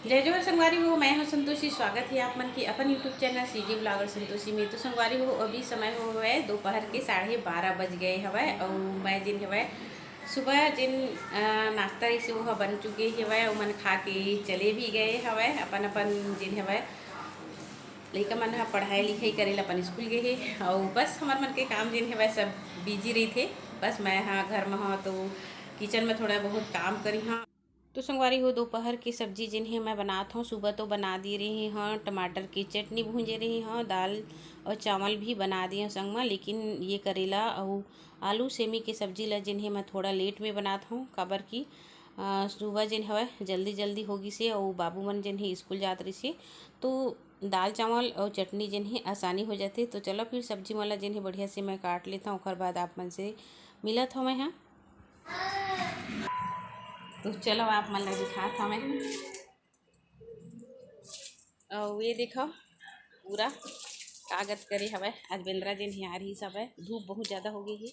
जय जोहर संगवारी हो। मैं हूँ संतोषी। स्वागत है आप मन की अपन YouTube channel CG blogger Santoshi में। तो संगवारी हो अभी समय हो गए दोपहर के 12:30 बज गए हवय और मैं जिन हवय सुबह जिन नाश्ता इसे वो बन चुके हवय और मन खा के चले भी गए हवय। अपन अपन जिन हवय लइका मन ह पढ़ाई लिखाई करेला अपन स्कूल गए हे और बस हमार मन के काम जिन हवय सब बिजी रही थे। बस मैं हाँ घर में हाँ तो किचन में थोड़ा बहुत काम करी हाँ। तो संगवारी हो दोपहर की सब्जी जिन्हें मैं बनाता हूँ सुबह तो बना दी रही हाँ। टमाटर की चटनी भूंजे रही हाँ, दाल और चावल भी बना दिए संग में। लेकिन ये करेला और आलू सेमी की सब्जी ला जिन्हें मैं थोड़ा लेट में बनाता हूँ काबर की सुबह जिन हवा जल्दी जल्दी होगी से और बाबू मन जिन्हें स्कूल जात रही से तो दाल चावल और चटनी जिन्हें आसानी हो जाती। तो चलो फिर सब्जी वाला जिन्हें बढ़िया से मैं काट लेता हूँ। उसके बाद आप मन से मिला था मैं हाँ। तो चलो आप मन ला दिखा था मैं और ये देखो पूरा कागज करे हवे। आज बेंद्रा जिन आ रही सब है, धूप बहुत ज़्यादा हो गई है।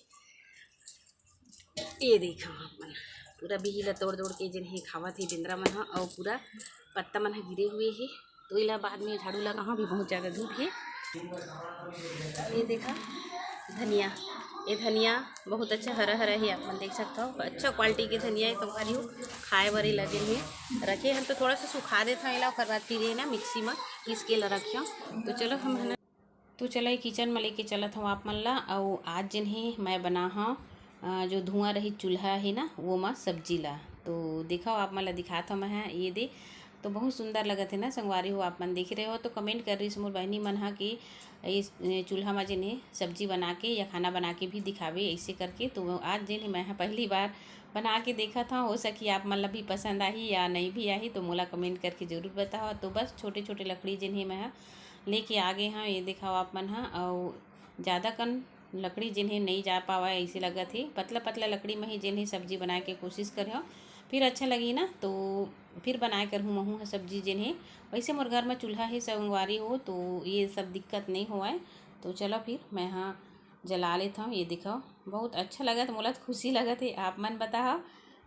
ये देखो आप मन पूरा बिही ला तोड़ तोड़ के जिन खावा थे बेंद्रा मन हा और पूरा पत्ता मन गिरे हुए है। तो इला बाद में झाड़ू लगा हाँ भी बहुत ज़्यादा धूप है। ये देखा धनिया, ये धनिया बहुत अच्छा हरा हरा है आप मन देख सकते हो। अच्छा क्वालिटी के धनिया है तुम्हारी हो खाए बरे लगे हैं रखे हैं। तो थोड़ा सा सुखा देता है और बाद फिर ये ना मिक्सी में पीस के ला रखियो। तो चलो हम है ना तो चलो ये किचन में लेके चलत हूँ आप मन ला। और आज जिन्हें मैं बना हाँ जो धुआं रही चूल्हा है ना वो माँ सब्जी ला। तो दिखाओ आप मन ला दिखाता हूँ मैं ये दे। तो बहुत सुंदर लगत है ना संगवारी हो आप मन देख रहे हो। तो कमेंट कर रही मोर बहनी मन हा कि इस चूल्हा में जिन्हें सब्जी बना के या खाना बना के भी दिखावे ऐसे करके। तो आज जिन्हें मैं पहली बार बना के देखा था। हो सकी आप मन ला भी पसंद आई या नहीं भी आई तो मोला कमेंट करके ज़रूर बताओ। तो बस छोटे छोटे लकड़ी जिन्हें मैं लेके आ गए हाँ। ये दिखाओ आप मन हाँ और ज़्यादा कन लकड़ी जिन्हें नहीं जा पावा ऐसे लगा थी पतला पतला लकड़ी में ही जिन्हें सब्जी बनाए के कोशिश कर हो फिर अच्छा लगी ना तो फिर बनाए कर हूँ महूँ सब्जी जिन्हें। वैसे मोर घर में चूल्हा है संगवारी हो तो ये सब दिक्कत नहीं हुआ है। तो चलो फिर मैं हाँ जला लेता हूँ। ये दिखाओ बहुत अच्छा लगा तो मोला तो खुशी लगा थी। आप मन बताओ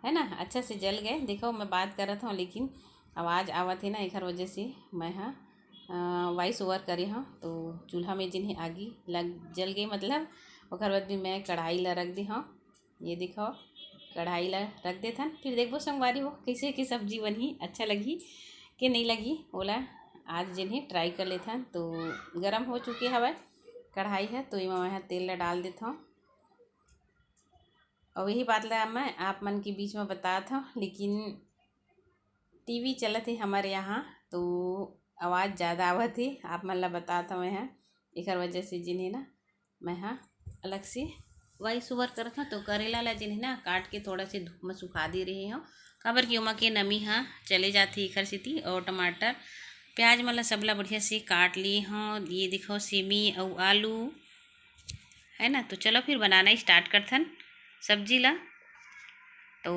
है ना अच्छा से जल गए। देखो मैं बात कर रहा था लेकिन आवाज़ आवत है ना एक वजह से मैं हाँ वॉइस ओवर करे हाँ। तो चूल्हा में जिन्हें आगी लग जल गई मतलब और बाद भी मैं कढ़ाई ला रख दी हाँ। ये दिखाओ कढ़ाई ला रख दे था फिर देखो संगवारी हो कैसे की सब्जी बनी अच्छा लगी कि नहीं लगी ओला आज जिन्हें ट्राई कर लेता। तो गरम हो चुकी हवा कढ़ाई है तो मैं तेल ला डाल देता हूँ। और वही बात ला मैं आप मन के बीच में बता था लेकिन टीवी चलत है हमारे यहाँ तो आवाज़ ज़्यादा आवत है आप मन ला बताता मैं हाँ एक वजह से जिन्हें ना मैं हाँ अलग से वॉइस ओवर करत हूँ। तो करेला ला जिन्हें ना काट के थोड़ा से धूप में सुखा दे रही हूँ काबर की उमा के नमी हाँ चले जाती इखर सेती। और टमाटर प्याज मतलब सबला बढ़िया से काट ली हूँ। ये देखो सेमी और आलू है ना। तो चलो फिर बनाना स्टार्ट करथन सब्जी ला। तो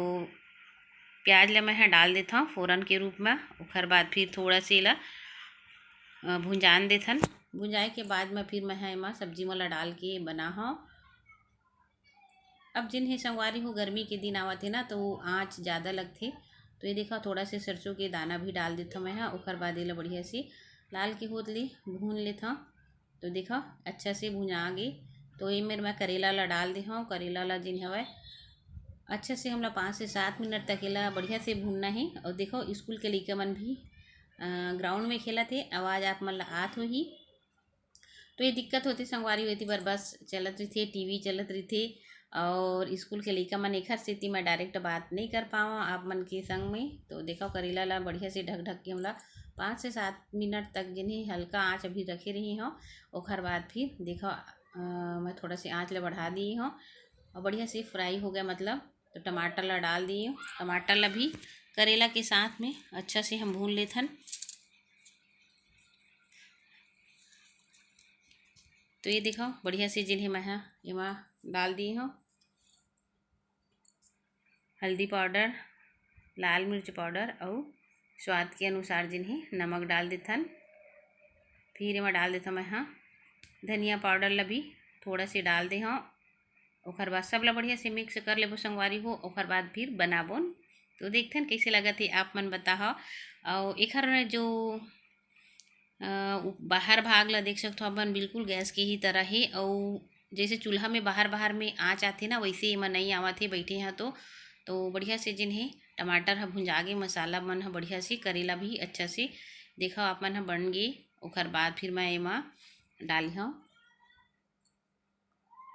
प्याज ला मैं डाल देता हूँ फ़ौरन के रूप में। उसके बाद फिर थोड़ा से ला भुंजान देथन। भुंजाए के बाद में फिर मैं एमा सब्जी मोला डाल के बना हूँ। अब जिन्हें संगवारी हो गर्मी के दिन आवत है ना तो आँच ज़्यादा लगती। तो ये देखा थोड़ा से सरसों के दाना भी डाल देता मैं हाँ। उसके बाद ये बढ़िया से लाल की होत ली भून लेता हूँ। तो देखा अच्छा से भुंजा गई। तो ये मेरे मैं करेला ला डाल दे हूँ। करेला ला जिन हवा अच्छा से हमला 5 से 7 मिनट तक एला बढ़िया से भूनना है। और देखो स्कूल के लइका मन भी ग्राउंड में खेला थे आवाज़ आप मन ला आत हो ही। तो ये दिक्कत होती संगवारी हुई थी पर बस चलत रही थी टीवी चलत रही थी और स्कूल के लइका मन एखर सेती मैं डायरेक्ट बात नहीं कर पावा आप मन के संग में। तो देखो करेला ला बढ़िया से ढक ढक के हमला 5 से 7 मिनट तक जिन्हें हल्का आँच अभी रखे रही हूँ। और बाद फिर देखो मैं थोड़ा से आँच ला बढ़ा दी हूँ और बढ़िया से फ्राई हो गया मतलब। तो टमाटर ला डाल दिए टमाटर ला भी करेला के साथ में अच्छा से हम भून लेथन। तो ये देखो बढ़िया से जिन्हें मैं एमा डाल दी हूँ हल्दी पाउडर लाल मिर्च पाउडर और स्वाद के अनुसार जिन्हें नमक डाल देथन। फिर एमा डाल देता मैं हाँ धनिया पाउडर ला भी थोड़ा से डाल दे हाँ। और बाद सब ला बढ़िया से मिक्स कर लेबो संगवारी हो। और बाद फिर बनाबोन। तो देखथन कैसे लगा थे आप मन बताओ। और एखर जो बाहर भाग ला देख सकते हो अपन, बिल्कुल गैस के ही तरह है। और जैसे चूल्हा में बाहर बाहर में आँच आथे ना, वैसे एमा नहीं आवत है बैठे हैं तो बढ़िया से जिन्हें टमाटर ह भुंजागे, मसाला मन ह बढ़िया से, करेला भी अच्छा से देखो आप मन ह बन गे। ओखर बाद फिर मैं एमा डाली हूँ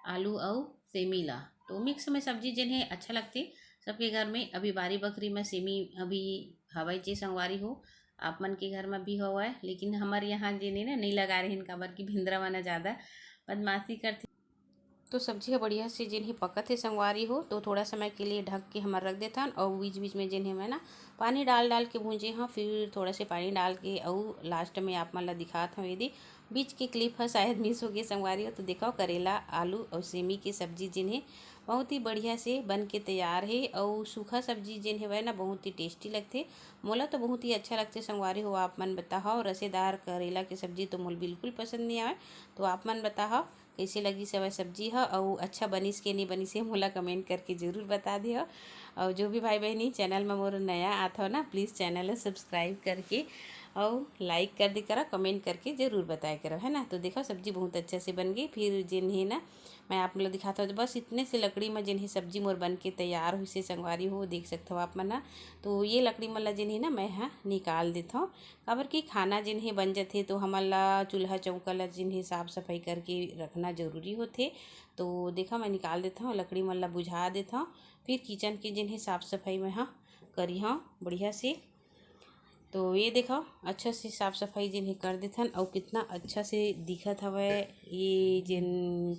आलू और सेमी ला। तो मिक्स में सब्जी जिन्हें अच्छा लगते सबके घर में। अभी बारी बकरी में सेमी अभी हवाई जे संगवारी हो, आप मन के घर में भी हुआ है, लेकिन हमारे यहाँ जिन्हें ना नहीं लगा रहे हैं, काबर की भिंदरा मन ज़्यादा बदमाशी करते। तो सब्जी का बढ़िया से जिन्हें पकत है संगवारी हो, तो थोड़ा समय के लिए ढक के हमारा रख देता हूँ। और बीच बीच में जिन्हें मैं ना पानी डाल के भूंजे हाँ, फिर थोड़ा से पानी डाल के और लास्ट में आप मन ला दिखाता हूँ। यदि बीच के क्लिप है शायद मिस हो गई संगवारी हो, तो देखो करेला आलू और सेमी की सब्जी जिन्हें बहुत ही बढ़िया से बन के तैयार है। और सूखा सब्जी जिन्हें वह ना बहुत ही टेस्टी लगते, मोला तो बहुत ही अच्छा लगते संगवारी हो। आप मन बताओ, रसेदार करेला की सब्जी तो मोल बिल्कुल पसंद नहीं आए, तो आप मन बताओ कैसे लगी सवाई सब्जी है और अच्छा बनिस के नहीं बनिस है, मोला कमेंट करके ज़रूर बता दियो। और जो भी भाई बहनी चैनल में मोर नया आता हो ना, प्लीज़ चैनल सब्सक्राइब करके और लाइक कर दी करा, कमेंट करके ज़रूर बताया करो, है ना। तो देखो सब्जी बहुत अच्छे से बन गई। फिर जिन्हें ना मैं आप लोग दिखाता हूँ, तो बस इतने से लकड़ी में जिन्हें सब्जी मोर बन के तैयार हुई से संगवारी हो, देख सकते हो आप मन ना। तो ये लकड़ी मन ला जिन्हें ना मैं हाँ निकाल देता हूँ, काबर की खाना जिन्हें बन जाते तो हमन ला चूल्हा चौका ला जिन्हें साफ सफाई करके रखना जरूरी होते। तो देखा मैं निकाल देता हूँ, लकड़ी मन ला बुझा देता हूँ, फिर किचन के जिन्हें साफ सफाई में हाँ करी हाँ बढ़िया से। तो ये देखो अच्छा से साफ सफाई जिन्हें कर देथन, और कितना अच्छा से दिखत हवे ये जिन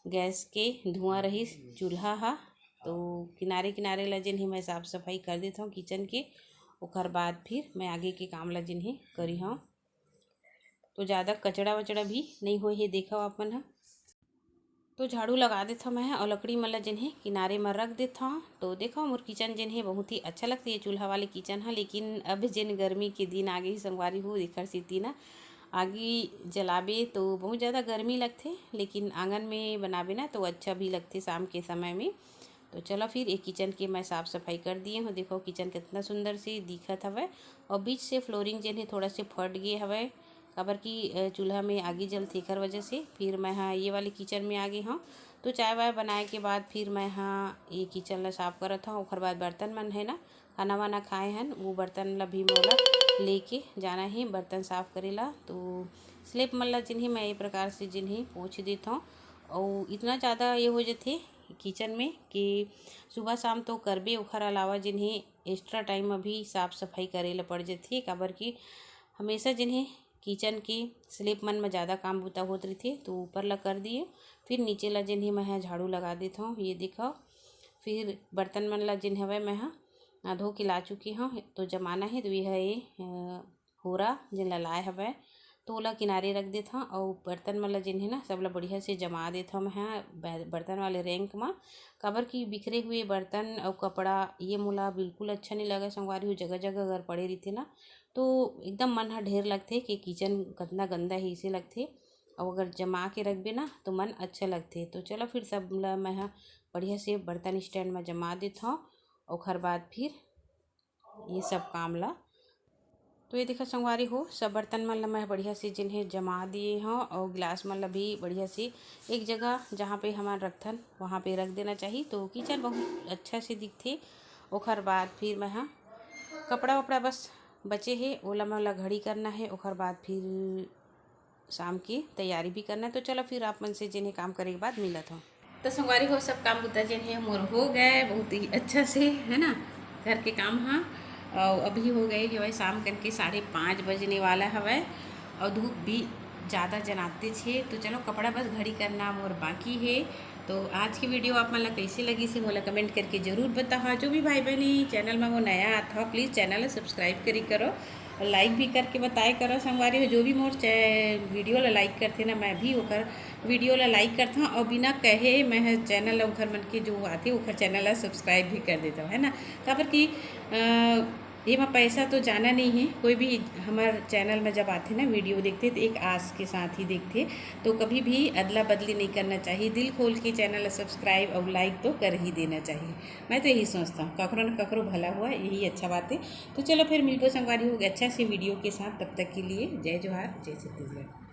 गैस के धुआं रही चूल्हा हा। तो किनारे किनारे ला जिन्हें मैं साफ सफाई कर देता हूँ किचन के। ओकर बाद फिर मैं आगे के काम ला जिन्हें करी हूँ, तो ज़्यादा कचड़ा वचड़ा भी नहीं हो है, देखा आप मन। तो झाड़ू लगा देता मैं और लकड़ी मला जिन्हें किनारे में रख देता हूँ। तो देखो मोर किचन जिन्हें बहुत ही अच्छा लगती है, चूल्हा वाले किचन है। लेकिन अब जिन गर्मी के दिन आगे ही संगवारी हो, देकर सीती ना आगे जलाबे तो बहुत ज़्यादा गर्मी लगते, लेकिन आंगन में बनाबे ना तो अच्छा भी लगते शाम के समय में। तो चलो फिर एक किचन की मैं साफ़ सफाई कर दिए हूँ। देखो किचन कितना सुंदर से दिखत हवे, और बीच से फ्लोरिंग जिन्हें थोड़ा से फट गए हवे, काबर की चूल्हा में आगे जलती एकर वजह से। फिर मैं हाँ ये वाले किचन में आ गई हूँ। तो चाय वाय बनाए के बाद फिर मैं हाँ ये किचन ला साफ करत हूँ। ओकर बाद बर्तन मन है ना खाना वाना खाए हैं, वो बर्तन ला भी मोला लेके जाना है बर्तन साफ करेला। तो स्लेब मन ला जिन्हें मैं ये प्रकार से जिन्हें पोंछ देता हूँ। और इतना ज़्यादा ये हो जाते किचन में कि सुबह शाम तो करबे, ओखर अलावा जिन्हें एक्स्ट्रा टाइम में भी साफ़ सफाई करे ला पड़ जाती, काबर की हमेशा जिन्हें किचन की स्लेब मन में ज़्यादा काम बूता होत रही थे। तो ऊपर ला कर दिए, फिर नीचे ला जिन्हें मैं झाड़ू लगा देता हूँ। ये देखो फिर बर्तन मन ला जिन हवे मैं हाँ धो के ला चुकी हूँ। तो जमाना है तो यह है ये होरा जिन ला लाए हवे, तो ओला किनारे रख देता हूँ। और बर्तन वाला जिन्हें ना सब ला बढ़िया से जमा देता हूँ मैं हाँ बर्तन वाले रैंक में, काबर की बिखरे हुए बर्तन और कपड़ा ये मोला बिल्कुल अच्छा नहीं लगा संगवारी हो। जगह जगह अगर पड़े रही थे ना तो एकदम मन हाँ ढेर लगते कि किचन कितना गंदा है इसे लगते, और अगर जमा के रख बे ना तो मन अच्छा लगते। तो चलो फिर सब ला मैं हाँ बढ़िया से बर्तन स्टैंड में जमा देता हूँ। और बाद फिर ये सब काम ला। तो ये देखो संगवारी हो सब बर्तन मन ला मैं बढ़िया से जिन्हें जमा दिए हूँ, और गिलास मन ला भी बढ़िया से एक जगह जहाँ पे हमारा रखथन वहाँ पे रख देना चाहिए, तो किचन बहुत अच्छा से दिखते। ओखर बाद फिर मैं हाँ कपड़ा वपड़ा बस बचे है ओला मोला घड़ी करना है। ओखर बाद फिर शाम की तैयारी भी करना है। तो चलो फिर आप मन से जिन्हें काम करे के बाद मिलत हूँ। तो संगवारी हो सब काम बुता जिन्हें मोर हो गए बहुत ही अच्छा से, है ना, घर के काम हाँ। और अभी हो गए हवे शाम करके 5:30 बजने वाला हवे, और धूप भी ज़्यादा जनाते थे। तो चलो कपड़ा बस घड़ी करना मोर बाकी है। तो आज की वीडियो आप मन कैसी लगी से मोला कमेंट करके ज़रूर बताओ। जो भी भाई बहनी चैनल में वो नया आता हो प्लीज़ चैनल सब्सक्राइब करी करो, लाइक भी करके बताए करो संगवारी हो। जो भी मोर वीडियो ला लाइक करते ना मैं भी ओकर वीडियो ला लाइक करता हूँ, और बिना कहे मैं चैनल ओखर मन के जो आते ओखर चैनल ला सब्सक्राइब भी कर देता हूँ, है ना। काबर की ये में पैसा तो जाना नहीं है। कोई भी हमारे चैनल में जब आते ना वीडियो देखते तो एक आस के साथ ही देखते, तो कभी भी अदला बदली नहीं करना चाहिए। दिल खोल के चैनल सब्सक्राइब और लाइक तो कर ही देना चाहिए। मैं तो यही सोचता हूँ, ककरो न ककरो भला हुआ, यही अच्छा बात है। तो चलो फिर मिलकर संगवारी हो गया अच्छा से वीडियो के साथ। तब तक के लिए जय जोहार, जय छत्तीसगढ़।